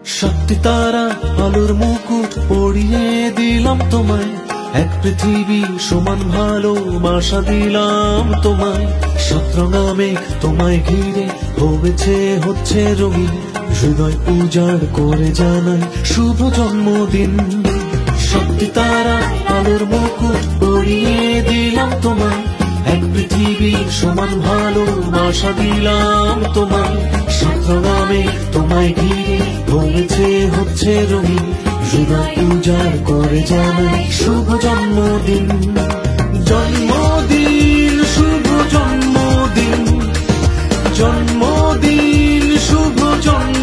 শক্তি তারা আলোর মুকুট পরিয়ে দিলাম তোমায়, এক পৃথিবী সমান ভালোবাসা দিলাম তোমায়। সতরঙা মেঘ তোমায় ঘিরে হচ্ছে রঙিন, হৃদয় উজাড় করে জানাই শুভ জন্মদিন। শক্তি তারা আলোর মুকুট পরিয়ে দিলাম তোমায়, এক পৃথিবী সমান ভালোবাসা দিলাম তোমায়। সতরঙা মেঘ তোমায় ঘিরে হচ্ছে রঙিন, হৃদয় উজাড় করে জানাই শুভ জন্মদিন। জন্মদিন শুভ জন্মদিন, জন্মদিন শুভ জন্মদিন।